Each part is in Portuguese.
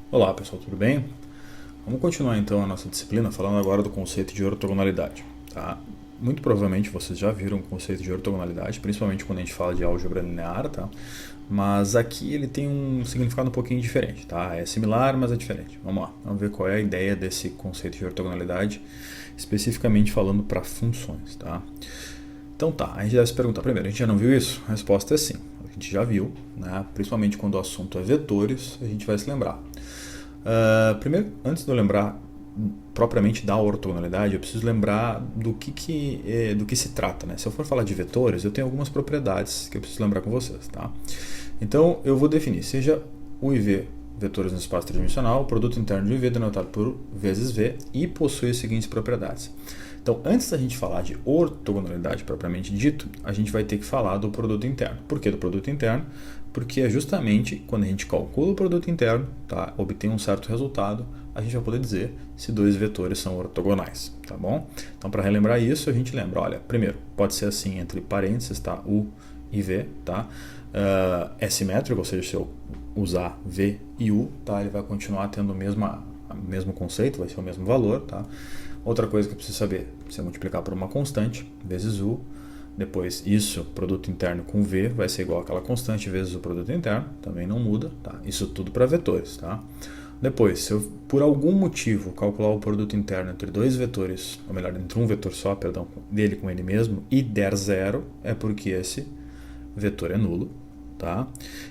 Olá pessoal, tudo bem? Vamos continuar então a nossa disciplina falando agora do conceito de ortogonalidade. Tá? Muito provavelmente vocês já viram o conceito de ortogonalidade, principalmente quando a gente fala de álgebra linear, tá? Mas aqui ele tem um significado um pouquinho diferente, tá? É similar, mas é diferente. Vamos lá, vamos ver qual é a ideia desse conceito de ortogonalidade, especificamente falando para funções, tá? Então tá, a gente deve se perguntar primeiro, a gente já não viu isso? A resposta é sim, a gente já viu, né? Principalmente quando o assunto é vetores, a gente vai se lembrar. Primeiro, antes de eu lembrar propriamente da ortogonalidade, eu preciso lembrar do que se trata. Né? Se eu for falar de vetores, eu tenho algumas propriedades que eu preciso lembrar com vocês. Tá? Então, eu vou definir, seja U e V vetores no espaço tridimensional, o produto interno de U e V denotado por vezes V e possui as seguintes propriedades. Então, antes da gente falar de ortogonalidade propriamente dito, a gente vai ter que falar do produto interno. Por que do produto interno? Porque é justamente quando a gente calcula o produto interno, tá, obtém um certo resultado, a gente vai poder dizer se dois vetores são ortogonais, tá bom? Então, para relembrar isso, a gente lembra, olha, primeiro, pode ser assim entre parênteses, tá, U e V, tá? É simétrico, ou seja, se eu usar V e U, tá, ele vai continuar tendo o mesmo conceito, vai ser o mesmo valor, tá? Outra coisa que eu preciso saber, se eu multiplicar por uma constante, vezes U, depois isso, produto interno com V, vai ser igual àquela constante vezes o produto interno, também não muda, tá? Isso tudo para vetores, tá? Depois, se eu por algum motivo calcular o produto interno entre dois vetores, ou melhor, entre um vetor só, perdão, dele com ele mesmo, e der zero, é porque esse vetor é nulo. Tá?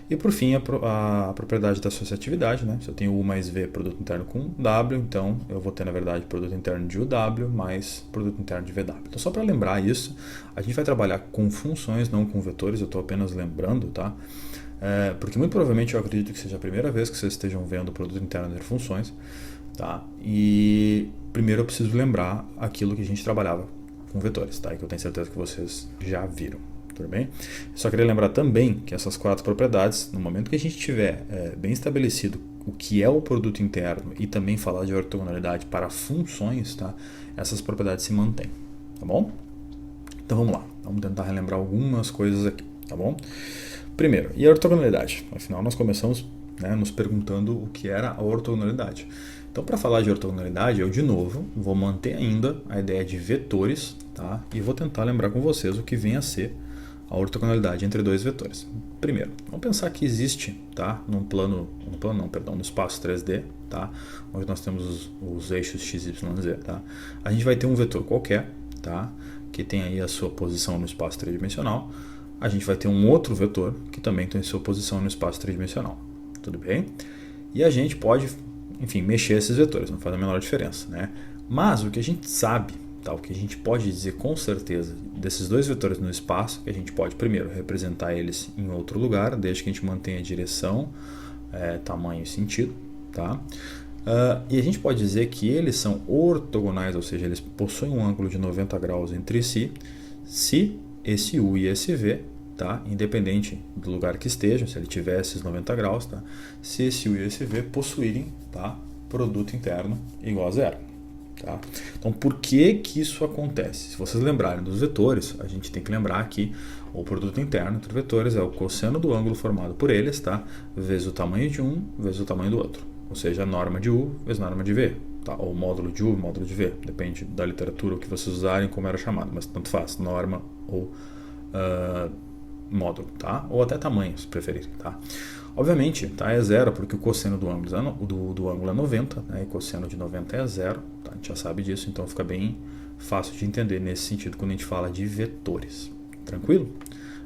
E por fim, a propriedade da associatividade, né? Se eu tenho U mais V produto interno com W, então eu vou ter na verdade produto interno de UW mais produto interno de VW. Então só para lembrar isso, a gente vai trabalhar com funções, não com vetores, eu estou apenas lembrando, tá? Porque muito provavelmente eu acredito que seja a primeira vez que vocês estejam vendo o produto interno entre funções, tá? E primeiro eu preciso lembrar aquilo que a gente trabalhava com vetores, tá? E que eu tenho certeza que vocês já viram. Tudo bem? Só queria lembrar também que essas quatro propriedades, no momento que a gente tiver bem estabelecido o que é o produto interno e também falar de ortogonalidade para funções, tá? Essas propriedades se mantêm, tá bom? Então vamos lá, vamos tentar relembrar algumas coisas aqui, tá bom? Primeiro, e a ortogonalidade? Afinal, nós começamos, né, nos perguntando o que era a ortogonalidade. Então, para falar de ortogonalidade, eu de novo vou manter ainda a ideia de vetores, tá? E vou tentar lembrar com vocês o que vem a ser a ortogonalidade entre dois vetores. Primeiro, vamos pensar que existe, tá, no espaço 3D, tá, onde nós temos os eixos x, y, z, tá. A gente vai ter um vetor qualquer, tá, que tem aí a sua posição no espaço tridimensional. A gente vai ter um outro vetor que também tem a sua posição no espaço tridimensional. Tudo bem? E a gente pode, enfim, mexer esses vetores, não faz a menor diferença, né? Mas o que a gente sabe, tá, o que a gente pode dizer com certeza desses dois vetores no espaço, que a gente pode primeiro representar eles em outro lugar, desde que a gente mantenha a direção, tamanho e sentido, tá? E a gente pode dizer que eles são ortogonais, ou seja, eles possuem um ângulo de 90 graus entre si, se esse U e esse V, tá, independente do lugar que estejam, se ele tiver esses 90 graus, tá, se esse U e esse V possuírem, tá, produto interno igual a zero. Tá? Então, por que isso acontece? Se vocês lembrarem dos vetores, a gente tem que lembrar que o produto interno entre vetores é o cosseno do ângulo formado por eles, tá? Vezes o tamanho de um, vezes o tamanho do outro. Ou seja, a norma de U vezes a norma de V. Tá? Ou módulo de U, módulo de V. Depende da literatura, o que vocês usarem, como era chamado. Mas tanto faz, norma ou módulo, tá? Ou até tamanho, se preferirem, tá? Obviamente, tá, é zero porque o cosseno do ângulo é 90, né, e cosseno de 90 é zero, tá, a gente já sabe disso, então fica bem fácil de entender nesse sentido quando a gente fala de vetores. Tranquilo?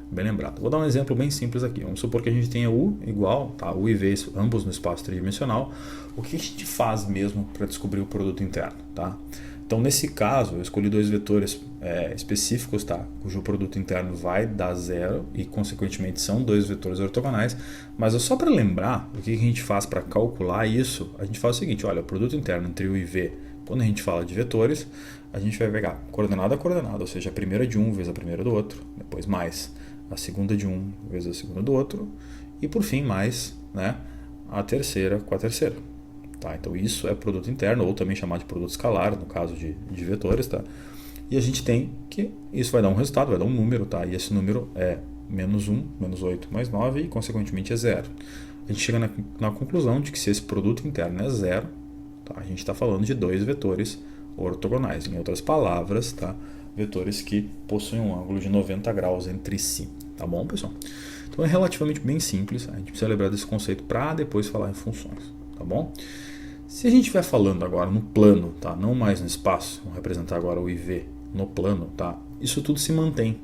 Bem lembrado. Vou dar um exemplo bem simples aqui. Vamos supor que a gente tenha U igual, tá, U e V ambos no espaço tridimensional. O que a gente faz mesmo para descobrir o produto interno? Tá? Então, nesse caso, eu escolhi dois vetores específicos, tá, cujo produto interno vai dar zero e, consequentemente, são dois vetores ortogonais. Mas só para lembrar o que a gente faz para calcular isso, a gente faz o seguinte, olha, o produto interno entre U e V, quando a gente fala de vetores, a gente vai pegar coordenada a coordenada, ou seja, a primeira de um vezes a primeira do outro, depois mais a segunda de um vezes a segunda do outro, e por fim mais, né, a terceira com a terceira. Tá? Então isso é produto interno, ou também chamado de produto escalar, no caso de vetores. Tá? E a gente tem que isso vai dar um resultado, vai dar um número, tá? E esse número é menos 1, menos 8 mais 9 e consequentemente é zero. a gente chega na conclusão de que se esse produto interno é zero, tá, a gente está falando de dois vetores ortogonais. Em outras palavras, tá, vetores que possuem um ângulo de 90 graus entre si. Tá bom, pessoal? Então é relativamente bem simples, a gente precisa lembrar desse conceito para depois falar em funções. Tá bom? Se a gente estiver falando agora no plano, tá, não mais no espaço, vamos representar agora o IV no plano, tá, isso tudo se mantém.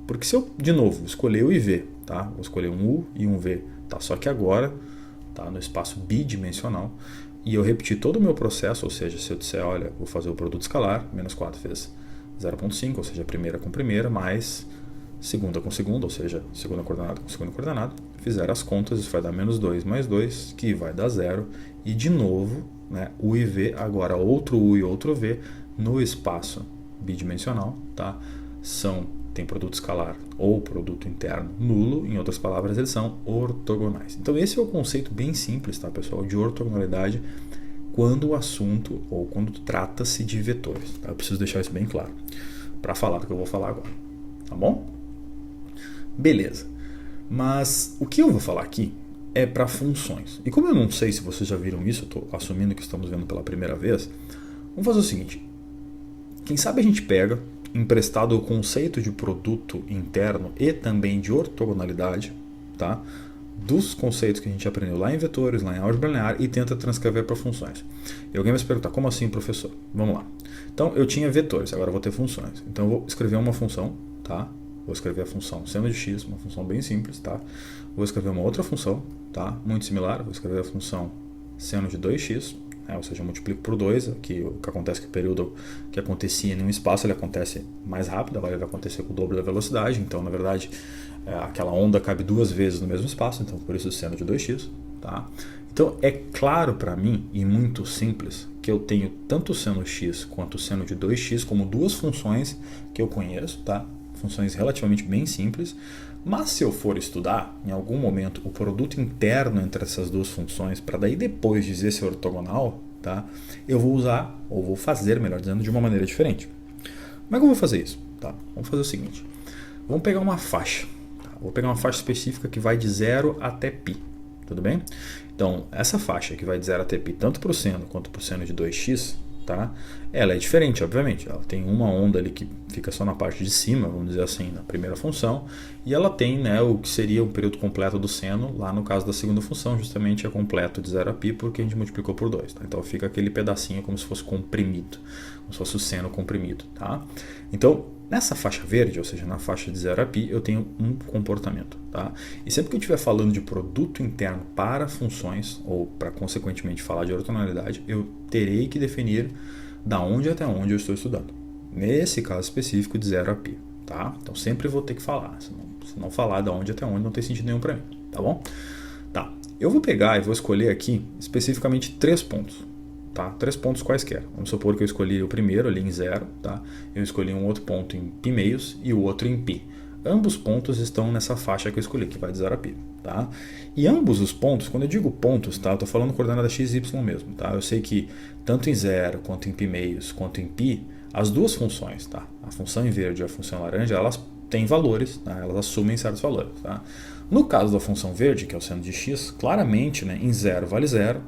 Porque se eu, de novo, escolher o IV, tá, vou escolher um U e um V, tá, só que agora tá, no espaço bidimensional, e eu repetir todo o meu processo, ou seja, se eu disser, olha, vou fazer o produto escalar, menos 4 vezes 0,5, ou seja, primeira com primeira, mais segunda com segunda, ou seja, segunda coordenada com segunda coordenada, fizer as contas, isso vai dar menos 2 mais 2, que vai dar 0, e de novo, né, U e V, agora outro U e outro V, no espaço bidimensional, tá, tem produto escalar ou produto interno nulo, em outras palavras, eles são ortogonais. Então esse é o conceito bem simples, tá, pessoal, de ortogonalidade quando o assunto ou quando trata-se de vetores. Tá? Eu preciso deixar isso bem claro para falar do que eu vou falar agora, tá bom? Beleza, mas o que eu vou falar aqui é para funções. E como eu não sei se vocês já viram isso, eu estou assumindo que estamos vendo pela primeira vez, vamos fazer o seguinte, quem sabe a gente pega emprestado o conceito de produto interno e também de ortogonalidade, tá? Dos conceitos que a gente aprendeu lá em vetores, lá em álgebra linear, e tenta transcrever para funções. E alguém vai se perguntar, como assim, professor? Vamos lá. Então, eu tinha vetores, agora eu vou ter funções. Então, eu vou escrever uma função, tá? Vou escrever a função seno de x, uma função bem simples, tá? Vou escrever uma outra função, tá? Muito similar, vou escrever a função seno de 2x, ou seja, eu multiplico por 2, que o que acontece é que o período que acontecia em um espaço ele acontece mais rápido, agora ele vai acontecer com o dobro da velocidade, então na verdade aquela onda cabe duas vezes no mesmo espaço, então por isso o seno de 2x. Tá? Então é claro para mim, e muito simples, que eu tenho tanto o seno x quanto o seno de 2x como duas funções que eu conheço, tá? Funções relativamente bem simples, mas se eu for estudar em algum momento o produto interno entre essas duas funções para daí depois dizer se é ortogonal, tá? Eu vou usar, ou vou fazer, melhor dizendo, de uma maneira diferente. Como é que eu vou fazer isso? Tá? Vamos fazer o seguinte, vamos pegar uma faixa, tá? Vou pegar uma faixa específica que vai de 0 até π, tudo bem? Então, essa faixa que vai de 0 até π, tanto para o seno quanto para o seno de 2x, tá? Ela é diferente, obviamente. Ela tem uma onda ali que fica só na parte de cima, vamos dizer assim, na primeira função, e ela tem, né, o que seria um período completo do seno, lá no caso da segunda função, justamente é completo de 0 a π, porque a gente multiplicou por 2. Tá? Então fica aquele pedacinho como se fosse comprimido, como se fosse o seno comprimido. Tá? Então, nessa faixa verde, ou seja, na faixa de 0 a π, eu tenho um comportamento. Tá? E sempre que eu estiver falando de produto interno para funções, ou para consequentemente falar de ortogonalidade, eu terei que definir da onde até onde eu estou estudando. Nesse caso específico de 0 a π. Tá? Então sempre vou ter que falar. Se não falar da onde até onde, não tem sentido nenhum para mim. Tá bom? Tá. Eu vou pegar e vou escolher aqui especificamente 3 pontos. Tá? 3 pontos quaisquer. Vamos supor que eu escolhi o primeiro ali em 0. Tá? Eu escolhi um outro ponto em π meios e o outro em π. Ambos pontos estão nessa faixa que eu escolhi, que vai de 0 a π. Tá? E ambos os pontos, quando eu digo pontos, tá? Eu estou falando coordenada x e y mesmo. Tá? Eu sei que tanto em 0, quanto em π meios, quanto em π, as duas funções, tá? A função em verde e a função em laranja, elas têm valores, tá? Elas assumem certos valores. Tá? No caso da função verde, que é o seno de x, claramente, né, em 0 vale 0,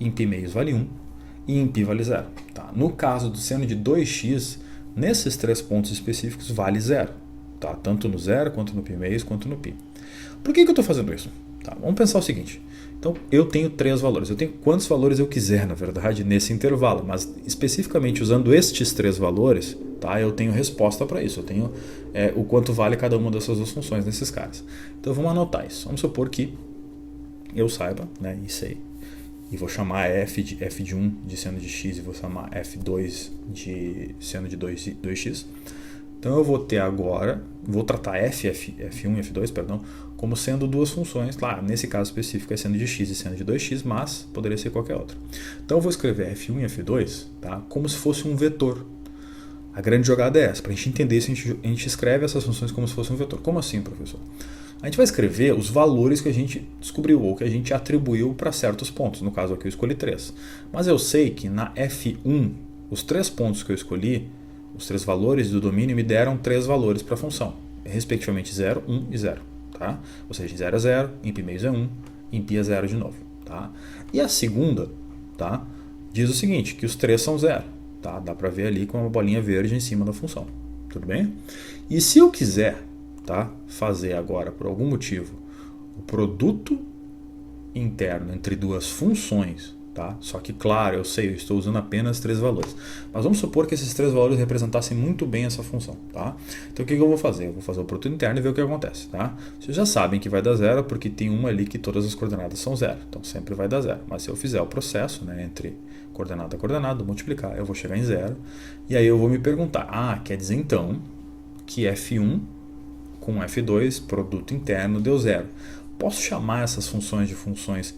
em π meios vale 1 e em π vale 0. Tá? No caso do seno de 2x, nesses 3 pontos específicos vale 0. Tá? Tanto no 0, quanto no π meios, quanto no π. Por que eu estou fazendo isso? Tá? Vamos pensar o seguinte. Então, eu tenho 3 valores. Eu tenho quantos valores eu quiser, na verdade, nesse intervalo. Mas, especificamente, usando estes 3 valores, tá? Eu tenho resposta para isso. Eu tenho o quanto vale cada uma dessas duas funções nesses caras. Então, vamos anotar isso. Vamos supor que eu saiba, né, e sei. E vou chamar f de 1 de seno de x e vou chamar f2 de seno de 2x. Então eu vou ter agora, vou tratar f1 e f2, perdão, como sendo duas funções. Claro, nesse caso específico é seno de x e seno de 2x, mas poderia ser qualquer outra. Então eu vou escrever f1 e f2, tá, como se fosse um vetor. A grande jogada é essa. Para a gente entender isso, a gente escreve essas funções como se fosse um vetor. Como assim, professor? A gente vai escrever os valores que a gente descobriu ou que a gente atribuiu para certos pontos. No caso aqui eu escolhi 3. Mas eu sei que na f1, os 3 pontos que eu escolhi, os 3 valores do domínio me deram 3 valores para a função, respectivamente 0, 1 e 0. Tá? Ou seja, em 0 é 0, em π meios é 1, em π é zero de novo. Tá? E a segunda, tá, diz o seguinte, que os 3 são zero. Tá? Dá para ver ali com uma bolinha verde em cima da função. Tudo bem? E se eu quiser, tá, fazer agora, por algum motivo, o produto interno entre duas funções, tá? Só que, claro, eu sei, eu estou usando apenas 3 valores. Mas vamos supor que esses 3 valores representassem muito bem essa função. Tá? Então, o que eu vou fazer? Eu vou fazer o produto interno e ver o que acontece. Tá? Vocês já sabem que vai dar zero, porque tem uma ali que todas as coordenadas são zero. Então, sempre vai dar zero. Mas se eu fizer o processo, né, entre coordenada a coordenada, multiplicar, eu vou chegar em zero. E aí eu vou me perguntar, quer dizer então que F1 com F2, produto interno, deu zero. Posso chamar essas funções de funções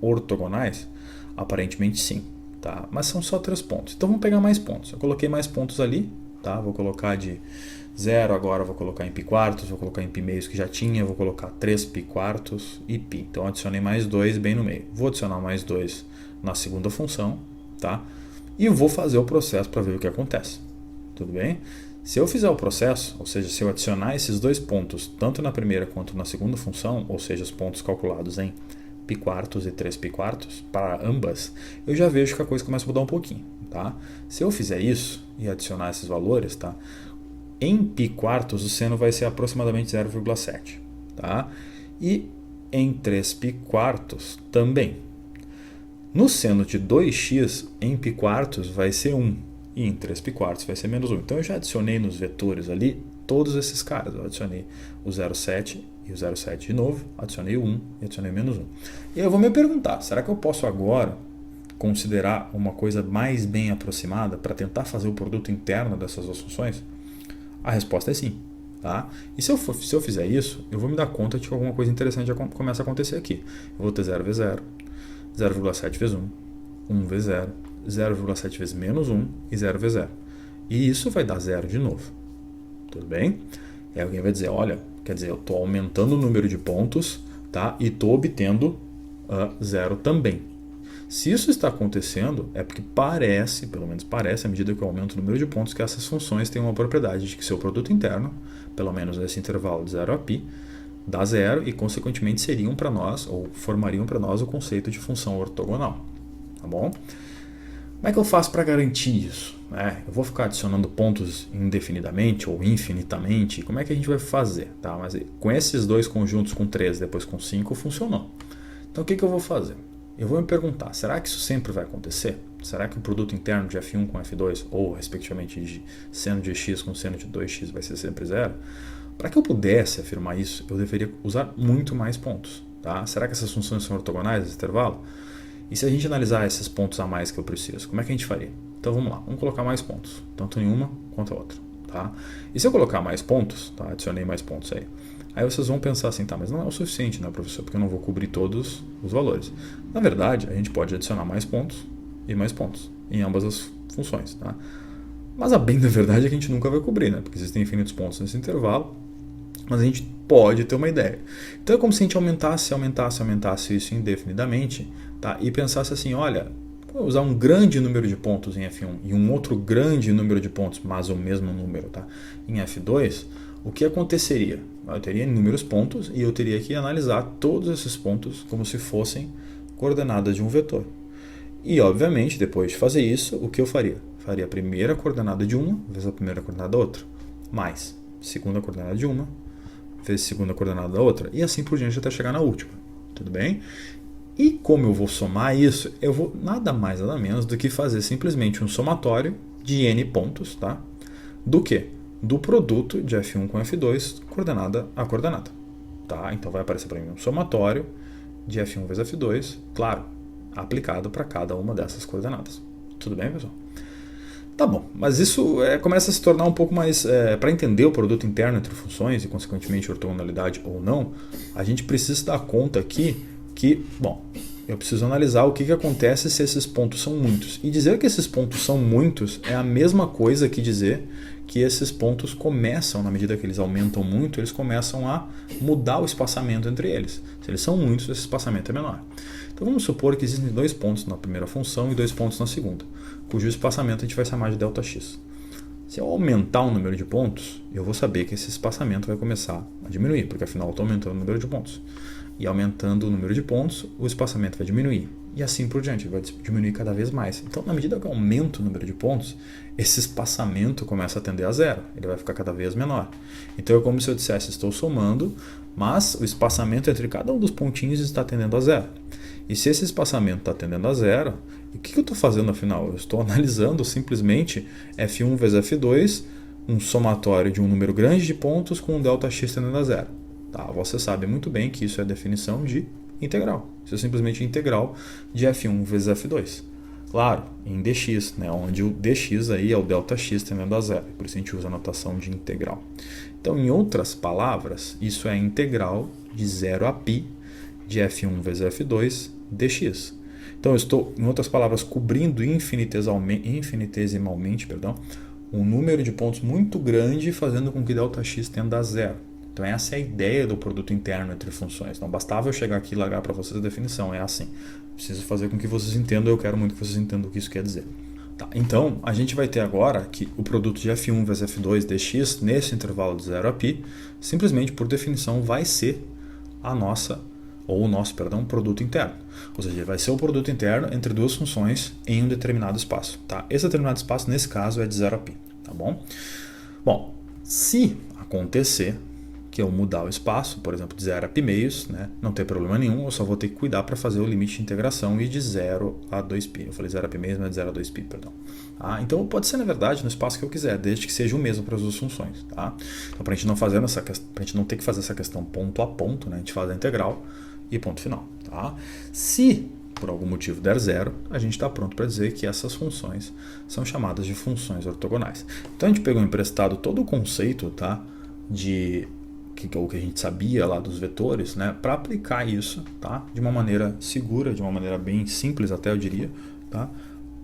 ortogonais? Aparentemente sim, tá? Mas são só 3 pontos. Então vamos pegar mais pontos. Eu coloquei mais pontos ali, tá? Vou colocar de 0, agora vou colocar em π quartos, vou colocar em π meios que já tinha, vou colocar 3 π quartos e π. Então adicionei mais 2 bem no meio. Vou adicionar mais 2 na segunda função, tá? E vou fazer o processo para ver o que acontece. Tudo bem? Se eu fizer o processo, ou seja, se eu adicionar esses 2 pontos, tanto na primeira quanto na segunda função, ou seja, os pontos calculados em π quartos e 3 π quartos, para ambas, eu já vejo que a coisa começa a mudar um pouquinho. Tá? Se eu fizer isso e adicionar esses valores, tá? Em π quartos o seno vai ser aproximadamente 0,7. Tá? E em 3 π quartos também. No seno de 2x, em π quartos vai ser 1. E em 3 π quartos vai ser menos 1. Então eu já adicionei nos vetores ali todos esses caras. Eu adicionei o 0,7 e o 0,7 de novo. Adicionei o 1 e adicionei o menos 1. E eu vou me perguntar, será que eu posso agora considerar uma coisa mais bem aproximada para tentar fazer o produto interno dessas duas funções? A resposta é sim. Tá? E se eu fizer isso, eu vou me dar conta de que alguma coisa interessante já começa a acontecer aqui. Eu vou ter 0 vezes 0, 0,7 vezes 1, 1 vezes 0, 0,7 vezes menos 1 e 0 vezes 0. E isso vai dar 0 de novo. Tudo bem? E aí alguém vai dizer, olha, quer dizer, eu estou aumentando o número de pontos, tá? E estou obtendo 0 também. Se isso está acontecendo, é porque parece, pelo menos parece, à medida que eu aumento o número de pontos, que essas funções têm uma propriedade de que seu produto interno, pelo menos nesse intervalo de 0 a π, dá 0 e, consequentemente, seriam para nós, ou formariam para nós, o conceito de função ortogonal. Tá bom? Como é que eu faço para garantir isso? Eu vou ficar adicionando pontos indefinidamente ou infinitamente? Como é que a gente vai fazer? Tá? Mas com esses dois conjuntos, com 3 depois com 5, funcionou. Então o que eu vou fazer? Eu vou me perguntar, será que isso sempre vai acontecer? Será que o produto interno de F1 com F2, ou respectivamente de seno de x com seno de 2x vai ser sempre 0? Para que eu pudesse afirmar isso, eu deveria usar muito mais pontos. Tá? Será que essas funções são ortogonais nesse intervalo? E se a gente analisar esses pontos a mais que eu preciso, como é que a gente faria? Então vamos lá, vamos colocar mais pontos, tanto em uma quanto a outra. Tá? E se eu colocar mais pontos, tá? Adicionei mais pontos aí. Aí vocês vão pensar assim, tá, mas não é o suficiente, né, professor? Porque eu não vou cobrir todos os valores. Na verdade, a gente pode adicionar mais pontos e mais pontos em ambas as funções. Tá? Mas a bem da verdade é que a gente nunca vai cobrir, né? Porque existem infinitos pontos nesse intervalo, mas a gente pode ter uma ideia. Então é como se a gente aumentasse isso indefinidamente, tá? E pensasse assim, olha, vou usar um grande número de pontos em F1 e um outro grande número de pontos, mas o mesmo número, tá? Em F2, o que aconteceria? Eu teria inúmeros pontos e eu teria que analisar todos esses pontos como se fossem coordenadas de um vetor. E, obviamente, depois de fazer isso, o que eu faria? Faria a primeira coordenada de uma vezes a primeira coordenada da outra, mais segunda coordenada de uma vezes segunda coordenada da outra, e assim por diante até chegar na última. Tudo bem? E como eu vou somar isso, eu vou nada mais nada menos do que fazer simplesmente um somatório de n pontos, tá? Do que? Do produto de F1 com F2, coordenada a coordenada. Tá? Então vai aparecer para mim um somatório de F1 vezes F2, claro, aplicado para cada uma dessas coordenadas. Tudo bem, pessoal? Tá bom, mas isso começa a se tornar um pouco mais... para entender o produto interno entre funções e, consequentemente, ortogonalidade ou não, a gente precisa dar conta aqui que, bom, eu preciso analisar o que acontece se esses pontos são muitos. E dizer que esses pontos são muitos é a mesma coisa que dizer que esses pontos começam, na medida que eles aumentam muito, eles começam a mudar o espaçamento entre eles. Se eles são muitos, esse espaçamento é menor. Então vamos supor que existem 2 pontos na primeira função e 2 pontos na segunda, cujo espaçamento a gente vai chamar de ΔX. Se eu aumentar o número de pontos, eu vou saber que esse espaçamento vai começar a diminuir, porque afinal eu estou aumentando o número de pontos. E aumentando o número de pontos, o espaçamento vai diminuir. E assim por diante, vai diminuir cada vez mais. Então, na medida que eu aumento o número de pontos, esse espaçamento começa a tender a zero. Ele vai ficar cada vez menor. Então, é como se eu dissesse, estou somando, mas o espaçamento entre cada um dos pontinhos está tendendo a zero. E se esse espaçamento está tendendo a zero, o que eu estou fazendo afinal? Eu estou analisando simplesmente F1 vezes F2, um somatório de um número grande de pontos com um ΔX tendendo a zero. Tá? Você sabe muito bem que isso é a definição de integral. Isso é simplesmente integral de F1 vezes F2. Claro, em dx, né, onde o dx aí é o ΔX tendendo a zero. Por isso a gente usa a notação de integral. Então, em outras palavras, isso é a integral de 0 a π de F1 vezes F2 dx. Então, eu estou, em outras palavras, cobrindo infinitesimalmente um número de pontos muito grande, fazendo com que ΔX tenda a zero. Então, essa é a ideia do produto interno entre funções. Não bastava eu chegar aqui e largar para vocês a definição, é assim. Preciso fazer com que vocês entendam, eu quero muito que vocês entendam o que isso quer dizer. Tá, então, a gente vai ter agora que o produto de F1 vezes F2 dx, nesse intervalo de 0 a π, simplesmente por definição vai ser o nosso produto interno. Ou seja, vai ser o produto interno entre duas funções em um determinado espaço. Tá? Esse determinado espaço, nesse caso, é de 0 a π. Tá bom? Bom, se acontecer que eu mudar o espaço, por exemplo, de 0 a π meios, né, não tem problema nenhum, eu só vou ter que cuidar para fazer o limite de integração e de 0 a 2π. Eu falei 0 a π meios, mas de 0 a 2π, perdão. Tá? Então pode ser, na verdade, no espaço que eu quiser, desde que seja o mesmo para as duas funções. Tá? Então, para a gente não ter que fazer essa questão ponto a ponto, né, a gente faz a integral e ponto final. Tá? Se por algum motivo der zero, a gente está pronto para dizer que essas funções são chamadas de funções ortogonais. Então a gente pegou emprestado todo o conceito, tá, de o que a gente sabia lá dos vetores, né, para aplicar isso, tá, de uma maneira segura, de uma maneira bem simples até eu diria, tá,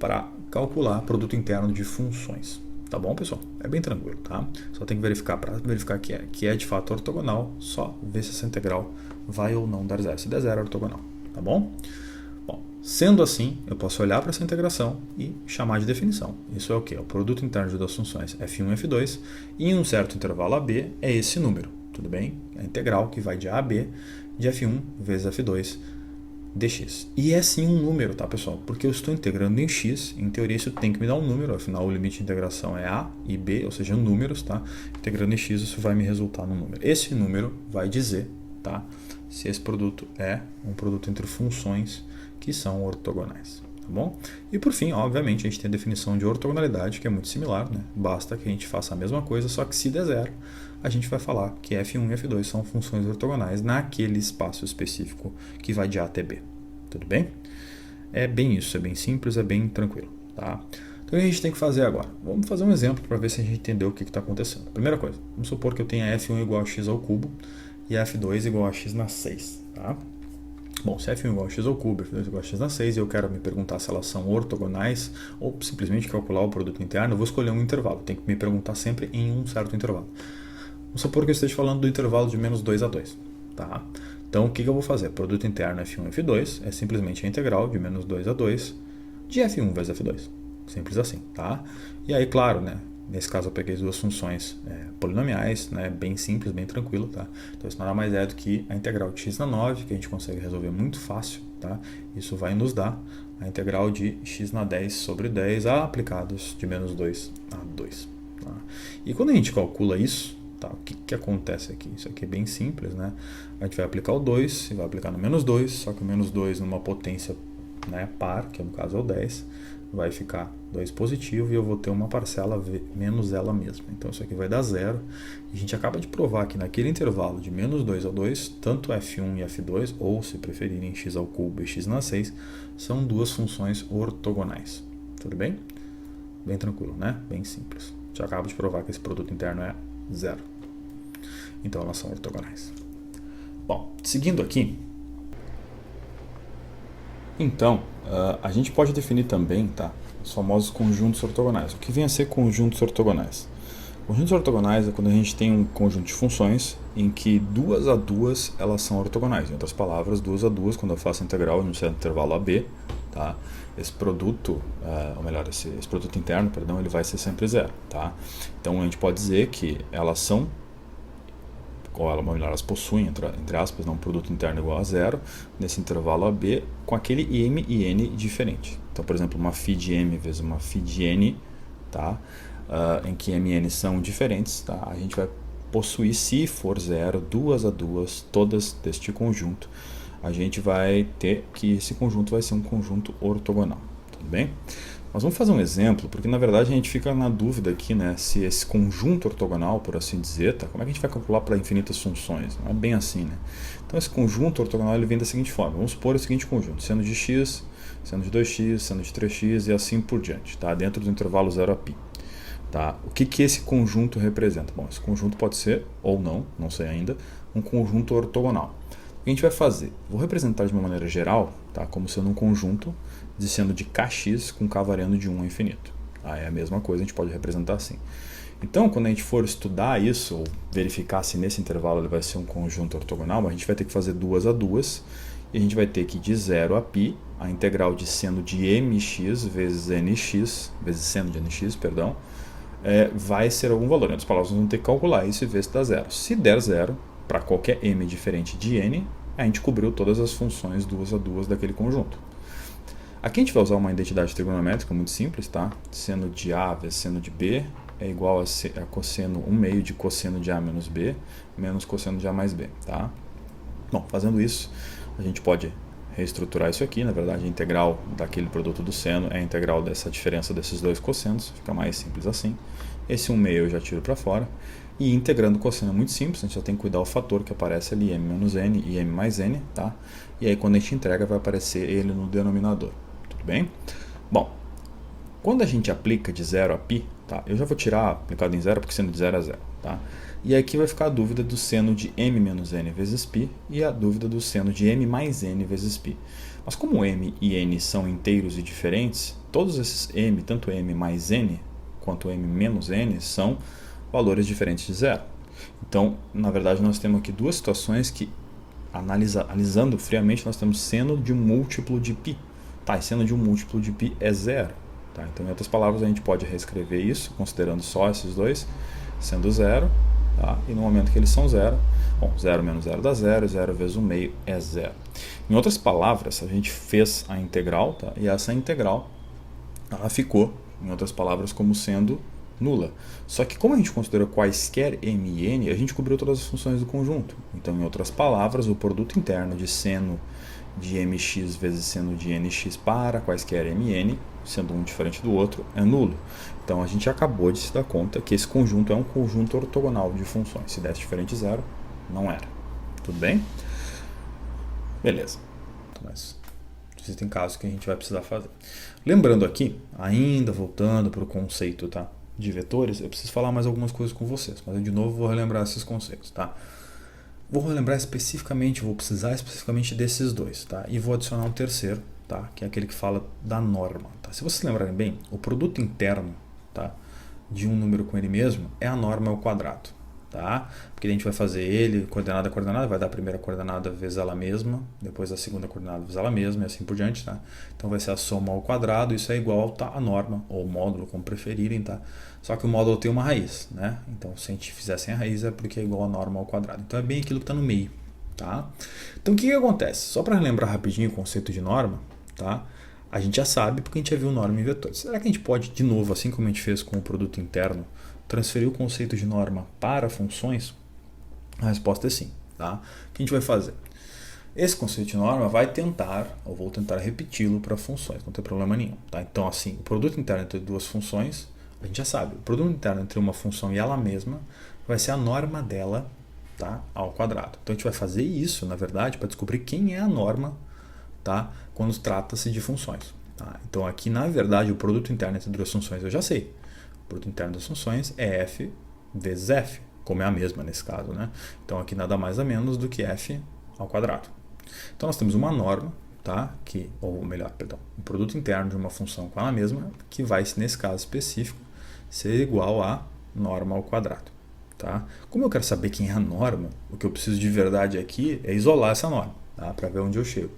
para calcular produto interno de funções. Tá bom, pessoal? É bem tranquilo, tá? Só tem que verificar, para verificar que é de fato ortogonal, só ver se essa integral vai ou não dar zero. Se der zero, é ortogonal, tá bom? Bom, sendo assim, eu posso olhar para essa integração e chamar de definição. Isso é o quê? O produto interno de duas funções F1 e F2, e em um certo intervalo AB é esse número, tudo bem? É a integral que vai de A a B de F1 vezes F2 dx. E é sim um número, tá, pessoal? Porque eu estou integrando em x, em teoria isso tem que me dar um número, afinal o limite de integração é a e b, ou seja, números, tá? Integrando em x isso vai me resultar num número. Esse número vai dizer, tá, se esse produto é um produto entre funções que são ortogonais, tá bom? E por fim, obviamente, a gente tem a definição de ortogonalidade, que é muito similar, né? Basta que a gente faça a mesma coisa, só que se der zero, a gente vai falar que F1 e F2 são funções ortogonais naquele espaço específico que vai de A até B. Tudo bem? É bem isso, é bem simples, é bem tranquilo. Tá? Então o que a gente tem que fazer agora? Vamos fazer um exemplo para ver se a gente entendeu o que está acontecendo. Primeira coisa, vamos supor que eu tenha F1 igual a x ao cubo e F2 igual a x na 6. Tá? Bom, se F1 igual a x ao cubo, F2 igual a x na 6, e eu quero me perguntar se elas são ortogonais ou simplesmente calcular o produto interno, eu vou escolher um intervalo. Tem que me perguntar sempre em um certo intervalo. Vamos supor que eu esteja falando do intervalo de menos 2 a 2. Tá? Então, o que eu vou fazer? Produto interno F1 e F2 é simplesmente a integral de menos 2 a 2 de F1 vezes F2. Simples assim. Tá? E aí, claro, né, nesse caso eu peguei as duas funções polinomiais, né, bem simples, bem tranquilo. Tá? Então, isso nada mais é do que a integral de x na 9, que a gente consegue resolver muito fácil. Tá? Isso vai nos dar a integral de x na 10 sobre 10 aplicados de menos 2 a 2. Tá? E quando a gente calcula isso, tá, o que acontece aqui? Isso aqui é bem simples, né? A gente vai aplicar o 2 e vai aplicar no menos 2, só que o menos 2 numa potência, né, par, que no caso é o 10, vai ficar 2 positivo e eu vou ter uma parcela menos ela mesma. Então isso aqui vai dar zero. E a gente acaba de provar que naquele intervalo de menos 2 a 2, tanto F1 e F2, ou se preferirem x ao cubo e x na 6, são duas funções ortogonais. Tudo bem? Bem tranquilo, né? Bem simples. Já acabo de provar que esse produto interno é zero. Então elas são ortogonais. Bom, seguindo aqui, então a gente pode definir também, tá, os famosos conjuntos ortogonais. O que vem a ser conjuntos ortogonais? Conjuntos ortogonais é quando a gente tem um conjunto de funções em que duas a duas elas são ortogonais. Em outras palavras, duas a duas, quando eu faço a integral em um certo intervalo AB, tá, esse produto, ou melhor, esse produto interno, perdão, ele vai ser sempre zero. Tá? Então a gente pode dizer que elas são ou elas possuem, entre aspas, um produto interno igual a zero, nesse intervalo AB, com aquele M e N diferente. Então, por exemplo, uma φ de M vezes uma φ de N, tá? Em que M e N são diferentes, tá? A gente vai possuir, se for zero, duas a duas, todas deste conjunto. A gente vai ter que esse conjunto vai ser um conjunto ortogonal, tudo bem? Mas vamos fazer um exemplo, porque na verdade a gente fica na dúvida aqui, né, se esse conjunto ortogonal, por assim dizer, tá, como é que a gente vai calcular para infinitas funções? Não é bem assim, né? Então esse conjunto ortogonal ele vem da seguinte forma, vamos supor o seguinte conjunto, seno de x, seno de 2x, seno de 3x e assim por diante, tá, dentro do intervalo 0 a π. Tá? O que esse conjunto representa? Bom, esse conjunto pode ser, ou não sei ainda, um conjunto ortogonal. O que a gente vai fazer? Vou representar de uma maneira geral, tá, como sendo um conjunto de seno de kx com k variando de 1 a infinito. É a mesma coisa, a gente pode representar assim. Então, quando a gente for estudar isso, ou verificar se nesse intervalo ele vai ser um conjunto ortogonal, a gente vai ter que fazer duas a duas, e a gente vai ter que de 0 a π, a integral de seno de mx vezes nx, vezes seno de nx, perdão, vai ser algum valor. Em outras palavras, nós vamos ter que calcular isso e ver se dá zero. Se der zero, para qualquer m diferente de n, a gente cobriu todas as funções duas a duas daquele conjunto. Aqui a gente vai usar uma identidade trigonométrica muito simples, tá? Seno de A vezes seno de B é igual a cosseno 1 meio de cosseno de A menos B menos cosseno de A mais B, tá? Bom, fazendo isso, a gente pode reestruturar isso aqui. Na verdade, a integral daquele produto do seno é a integral dessa diferença desses dois cossenos, fica mais simples assim. Esse 1 meio eu já tiro para fora. E integrando o cosseno é muito simples, a gente só tem que cuidar do fator que aparece ali, m menos n e m mais n, tá? E aí quando a gente integra vai aparecer ele no denominador, tudo bem? Bom, quando a gente aplica de 0 a π, tá? Eu já vou tirar aplicado em zero porque seno de 0 a 0, tá? E aqui vai ficar a dúvida do seno de m menos n vezes π e a dúvida do seno de m mais n vezes π. Mas como m e n são inteiros e diferentes, todos esses m, tanto m mais n quanto m menos n, são valores diferentes de zero. Então, na verdade, nós temos aqui duas situações que, analisando friamente, nós temos seno de um múltiplo de π. Tá, e seno de um múltiplo de π é zero. Tá? Então, em outras palavras, a gente pode reescrever isso, considerando só esses dois, sendo zero. Tá? E no momento que eles são zero, bom, 0 menos 0 dá 0, 0 vezes 1 meio é 0. Em outras palavras, a gente fez a integral, tá? E essa integral ela ficou, em outras palavras, como sendo nula. Só que como a gente considerou quaisquer m e n, a gente cobriu todas as funções do conjunto. Então, em outras palavras, o produto interno de seno de mx vezes seno de nx para quaisquer m e n, sendo um diferente do outro, é nulo. Então, a gente acabou de se dar conta que esse conjunto é um conjunto ortogonal de funções. Se desse diferente de zero, não era. Tudo bem? Beleza. Mas existem casos que a gente vai precisar fazer. Lembrando aqui, ainda voltando para o conceito, tá, de vetores, eu preciso falar mais algumas coisas com vocês, mas eu de novo vou relembrar esses conceitos, tá? Vou relembrar especificamente, vou precisar especificamente desses dois, tá? E vou adicionar um terceiro, tá? Que é aquele que fala da norma, tá? Se vocês lembrarem bem, o produto interno, tá, de um número com ele mesmo é a norma ao quadrado, tá? Porque a gente vai fazer ele coordenada a coordenada, vai dar a primeira coordenada vezes ela mesma, depois a segunda coordenada vezes ela mesma e assim por diante, tá? Então vai ser a soma ao quadrado, isso é igual, tá, a norma ou módulo, como preferirem, tá? Só que o módulo tem uma raiz, né? Então se a gente fizer sem a raiz é porque é igual a norma ao quadrado. Então é bem aquilo que está no meio, tá? Então o que acontece? Só para relembrar rapidinho o conceito de norma, tá? A gente já sabe porque a gente já viu norma em vetores. Será que a gente pode, de novo, assim como a gente fez com o produto interno, transferir o conceito de norma para funções? A resposta é sim, tá? O que a gente vai fazer? Esse conceito de norma vai tentar, ou vou tentar repeti-lo para funções, não tem problema nenhum, tá? Então, assim, o produto interno entre duas funções, a gente já sabe, o produto interno entre uma função e ela mesma vai ser a norma dela, tá, ao quadrado. Então, a gente vai fazer isso, na verdade, para descobrir quem é a norma, tá, quando trata-se de funções. Tá? Então, aqui, na verdade, o produto interno entre duas funções eu já sei. O produto interno das funções é f vezes f, como é a mesma nesse caso, né? Então, aqui nada mais a menos do que f ao quadrado. Então, nós temos uma norma, tá? Ou melhor, perdão, um produto interno de uma função com ela mesma, que vai, nesse caso específico, ser igual a norma ao quadrado. Tá? Como eu quero saber quem é a norma, o que eu preciso de verdade aqui é isolar essa norma, tá? Para ver onde eu chego.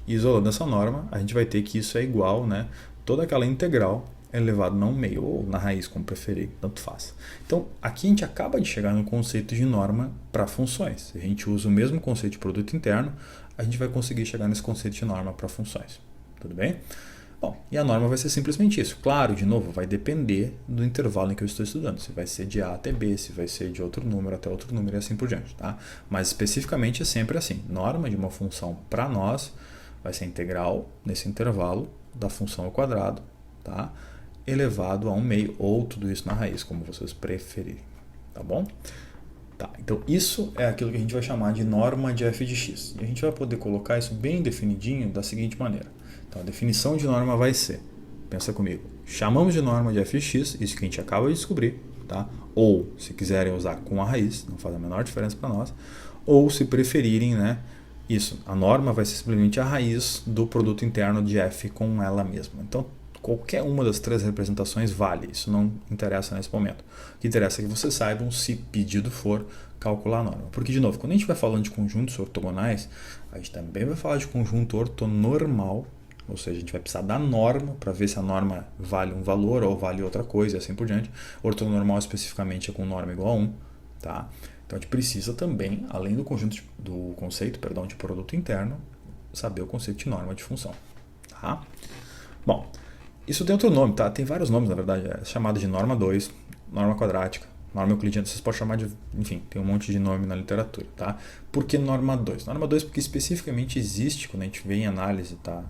E isolando essa norma, a gente vai ter que isso é igual, né, toda aquela integral elevado na 1 meio, ou na raiz, como preferir, tanto faz. Então, aqui a gente acaba de chegar no conceito de norma para funções. Se a gente usa o mesmo conceito de produto interno, a gente vai conseguir chegar nesse conceito de norma para funções. Tudo bem? Bom, e a norma vai ser simplesmente isso. Claro, de novo, vai depender do intervalo em que eu estou estudando. Se vai ser de A até B, se vai ser de outro número até outro número e assim por diante. Tá? Mas especificamente é sempre assim. Norma de uma função para nós vai ser integral nesse intervalo da função ao quadrado, tá? Elevado a 1 meio, ou tudo isso na raiz, como vocês preferirem. Tá bom? Tá, então isso é aquilo que a gente vai chamar de norma de f de x. E a gente vai poder colocar isso bem definidinho da seguinte maneira. Então a definição de norma vai ser, pensa comigo, chamamos de norma de f de x, isso que a gente acaba de descobrir, tá? Ou se quiserem usar com a raiz, não faz a menor diferença para nós, ou se preferirem, né, isso, a norma vai ser simplesmente a raiz do produto interno de f com ela mesma. Então qualquer uma das três representações vale, isso não interessa nesse momento. O que interessa é que vocês saibam, se pedido for, calcular a norma. Porque, de novo, quando a gente vai falando de conjuntos ortogonais, a gente também vai falar de conjunto ortonormal, ou seja, a gente vai precisar da norma para ver se a norma vale um valor ou vale outra coisa e assim por diante. Ortonormal especificamente é com norma igual a 1. Tá? Então a gente precisa também, além do conceito de produto interno, saber o conceito de norma de função. Tá? Bom, isso tem outro nome, tá? Tem vários nomes, na verdade. É chamado de norma 2, norma quadrática, norma euclidiana. Vocês podem chamar de... Enfim, tem um monte de nome na literatura, tá? Por que norma 2? Norma 2 porque especificamente existe, quando a gente vê em análise, tá?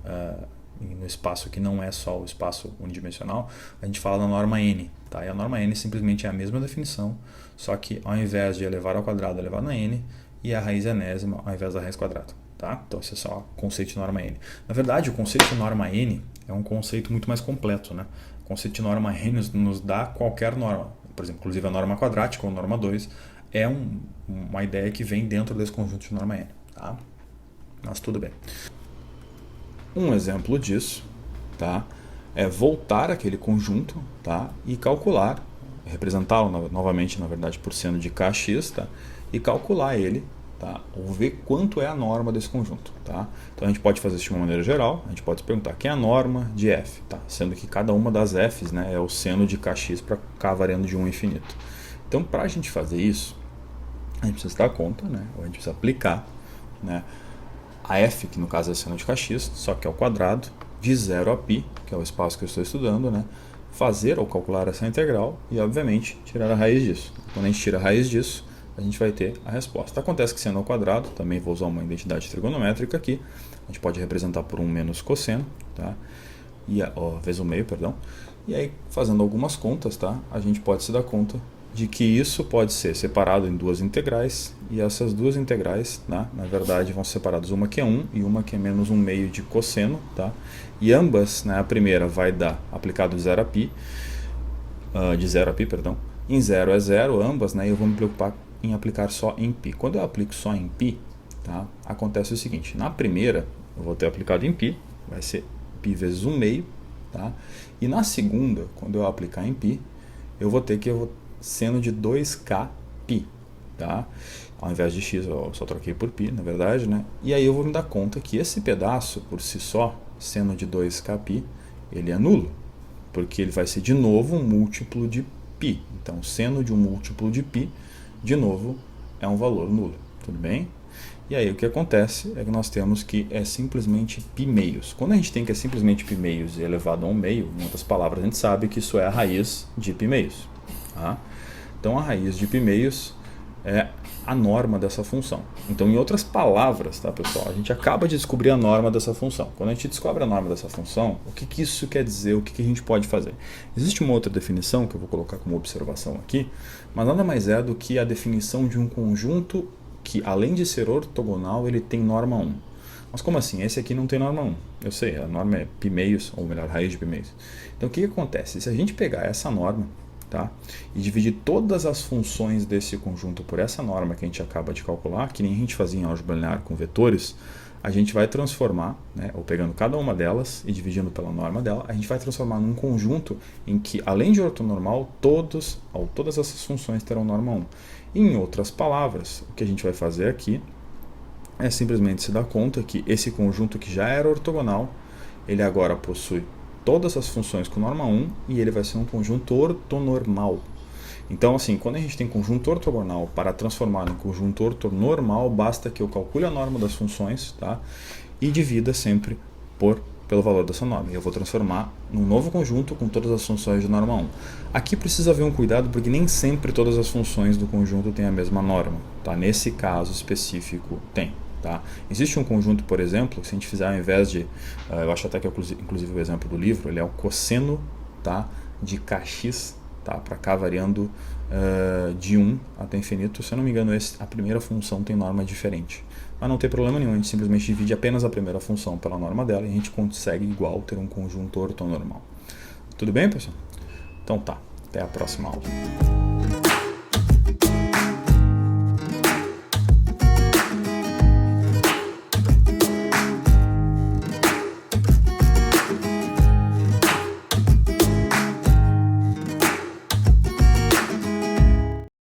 No espaço que não é só o espaço unidimensional, a gente fala da norma n, tá? E a norma n simplesmente é a mesma definição, só que ao invés de elevar ao quadrado, elevar na n, e a raiz enésima ao invés da raiz quadrada. Tá? Então, esse é só o conceito de norma n. Na verdade, o conceito de norma n é um conceito muito mais completo. Né? O conceito de norma n nos dá qualquer norma. Por exemplo, inclusive a norma quadrática ou norma 2 é uma ideia que vem dentro desse conjunto de norma n. Tá? Mas tudo bem. Um exemplo disso, tá, é voltar aquele conjunto, tá, e calcular, representá-lo novamente, na verdade, por seno de kx, tá, e calcular ele, tá, ou ver quanto é a norma desse conjunto. Tá? Então a gente pode fazer isso de uma maneira geral, a gente pode se perguntar quem é a norma de f, tá? Sendo que cada uma das f's, né, é o seno de kx para k variando de 1 a infinito. Então, para a gente fazer isso, a gente precisa dar conta, né, ou a gente precisa aplicar, né, a f, que no caso é seno de kx, só que ao quadrado, de 0 a π, que é o espaço que eu estou estudando, né, fazer ou calcular essa integral e, obviamente, tirar a raiz disso. Quando a gente tira a raiz disso, a gente vai ter a resposta. Acontece que seno ao quadrado, também vou usar uma identidade trigonométrica aqui, a gente pode representar por 1 menos cosseno, tá? Vezes 1 meio, perdão. E aí, fazendo algumas contas, tá? A gente pode se dar conta de que isso pode ser separado em duas integrais, e essas duas integrais, né, na verdade, vão ser separadas, uma que é 1 e uma que é menos 1 meio de cosseno, tá? E ambas, né, a primeira vai dar aplicado de 0 a π, perdão, em 0 é 0, ambas, né, e eu vou me preocupar em aplicar só em π. Quando eu aplico só em π, tá, acontece o seguinte, na primeira eu vou ter aplicado em π, vai ser π vezes 1 meio, tá? E na segunda, quando eu aplicar em π, eu vou ter seno de 2k π, tá? Ao invés de x, eu só troquei por π, na verdade, né? E aí eu vou me dar conta que esse pedaço, por si só, seno de 2k π, ele é nulo, porque ele vai ser de novo um múltiplo de π. Então, seno de um múltiplo de π, de novo, é um valor nulo, tudo bem? E aí o que acontece é que nós temos que é simplesmente π meios. Quando a gente tem que é simplesmente π meios elevado a 1 meio, em outras palavras, a gente sabe que isso é a raiz de π meios. Tá? Então a raiz de π meios é a norma dessa função. Então, em outras palavras, tá, pessoal, a gente acaba de descobrir a norma dessa função. Quando a gente descobre a norma dessa função, o que isso quer dizer, o que a gente pode fazer? Existe uma outra definição que eu vou colocar como observação aqui, mas nada mais é do que a definição de um conjunto que, além de ser ortogonal, ele tem norma 1. Mas como assim? Esse aqui não tem norma 1. Eu sei, a norma é π meios, ou melhor, raiz de π meios. Então, o que acontece? Se a gente pegar essa norma, tá, e dividir todas as funções desse conjunto por essa norma que a gente acaba de calcular, que nem a gente fazia em álgebra linear com vetores, a gente vai transformar, né, ou pegando cada uma delas e dividindo pela norma dela, a gente vai transformar num conjunto em que, além de ortonormal, todas essas funções terão norma 1. Em outras palavras, o que a gente vai fazer aqui é simplesmente se dar conta que esse conjunto que já era ortogonal, ele agora possui todas as funções com norma 1 e ele vai ser um conjunto ortonormal. Então, assim, quando a gente tem conjunto ortogonal, para transformar em conjunto ortonormal, basta que eu calcule a norma das funções, tá? E divida sempre pelo valor dessa norma. E eu vou transformar num novo conjunto com todas as funções de norma 1. Aqui precisa haver um cuidado, porque nem sempre todas as funções do conjunto têm a mesma norma, tá? Nesse caso específico, tem. Tá? Existe um conjunto, por exemplo, que se a gente fizer ao invés de, eu acho até que é inclusive o exemplo do livro, ele é o cosseno, tá, de kx, tá, para k variando de 1 até infinito. Se eu não me engano, a primeira função tem norma diferente. Mas não tem problema nenhum, a gente simplesmente divide apenas a primeira função pela norma dela e a gente consegue igual ter um conjunto ortonormal. Tudo bem, pessoal? Então tá, até a próxima aula.